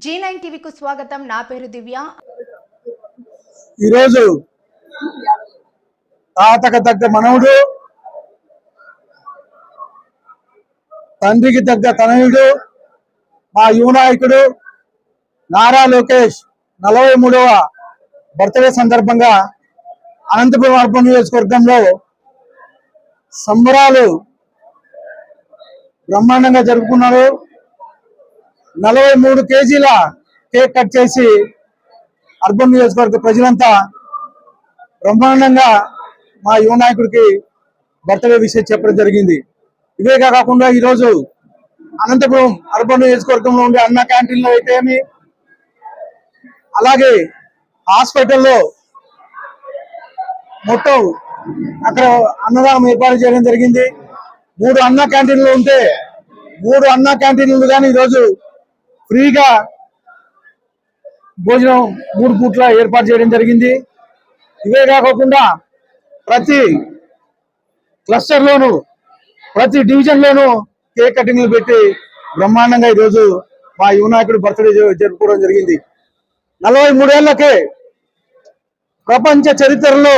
G9 టీవీకు స్వాగతం. నా పేరు దివ్య. ఈరోజు తాతకు తగ్గ మనవుడు, తండ్రికి తగ్గ తనయుడు, మా యువ నాయకుడు నారా లోకేష్ 43వ బర్త్డే సందర్భంగా అనంతపురం అర్బన్ నియోజకవర్గంలో సంబరాలు బ్రహ్మాండంగా జరుపుకున్నారు. 43 కేజీల కేక్ కట్ చేసి అర్బన్ నియోజకవర్గ ప్రజలంతా బ్రహ్మాండంగా మా యువ నాయకుడికి బర్త్డే విషయం చెప్పడం జరిగింది. ఇవే కాకుండా ఈరోజు అనంతపురం అర్బన్ నియోజకవర్గంలో ఉండే అన్న క్యాంటీన్లో అయితే ఏమి, అలాగే హాస్పిటల్లో మొత్తం అక్కడ అన్నదానం ఏర్పాటు చేయడం జరిగింది. 3 అన్న క్యాంటీన్లు ఉంటే 3 అన్న క్యాంటీన్లు కానీ ఈరోజు ఫ్రీగా భోజనం 3 పూట్ల ఏర్పాటు చేయడం జరిగింది. ఇవే కాకుండా ప్రతి క్లస్టర్లోను ప్రతి డివిజన్లోనూ కేక్ కటింగ్లు పెట్టి బ్రహ్మాండంగా ఈరోజు మా యువ నాయకుడు బర్త్డే జరుపుకోవడం జరిగింది. 43 ఏళ్లకే ప్రపంచ చరిత్రలో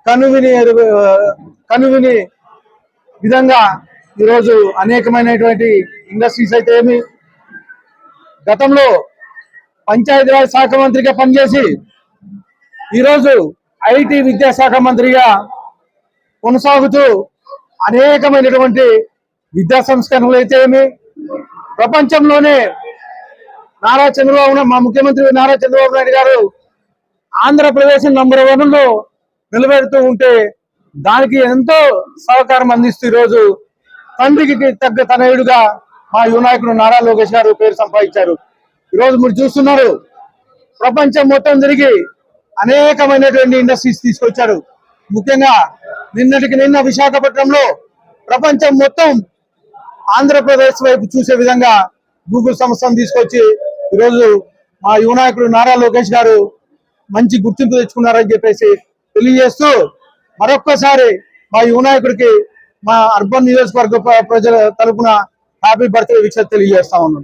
కనువిని విధంగా ఈరోజు అనేకమైనటువంటి ఇండస్ట్రీస్ అయితే ఏమి, గతంలో పంచాయతీరాజ్ శాఖ మంత్రిగా పనిచేసి ఈరోజు ఐటీ విద్యాశాఖ మంత్రిగా కొనసాగుతూ అనేకమైనటువంటి విద్యా సంస్కరణలు అయితే ఏమి, ప్రపంచంలోనే మా ముఖ్యమంత్రి నారా చంద్రబాబు నాయుడు గారు ఆంధ్రప్రదేశ్ నంబర్ 1లో నిలబెడుతూ ఉంటే దానికి ఎంతో సహకారం అందిస్తూ ఈరోజు తండ్రికి తగ్గ తనయుడుగా మా యువ నాయకుడు నారా లోకేష్ గారు పేరు సంపాదించారు. ఈరోజు మీరు చూస్తున్నారు, ప్రపంచం మొత్తం తిరిగి అనేకమైనటువంటి ఇండస్ట్రీస్ తీసుకొచ్చారు. ముఖ్యంగా నిన్న విశాఖపట్నంలో ప్రపంచం మొత్తం ఆంధ్రప్రదేశ్ వైపు చూసే విధంగా గూగుల్ సంస్థను తీసుకొచ్చి ఈరోజు మా యువ నాయకుడు నారా లోకేష్ గారు మంచి గుర్తింపు తెచ్చుకున్నారని చెప్పేసి తెలియజేస్తూ మరొక్కసారి మా యువ నాయకుడికి మా అర్బన్ నియోజకవర్గ ప్రజల తరపున హ్యాపీ బర్త్డే విషయం తెలియజేస్తా ఉన్నాం.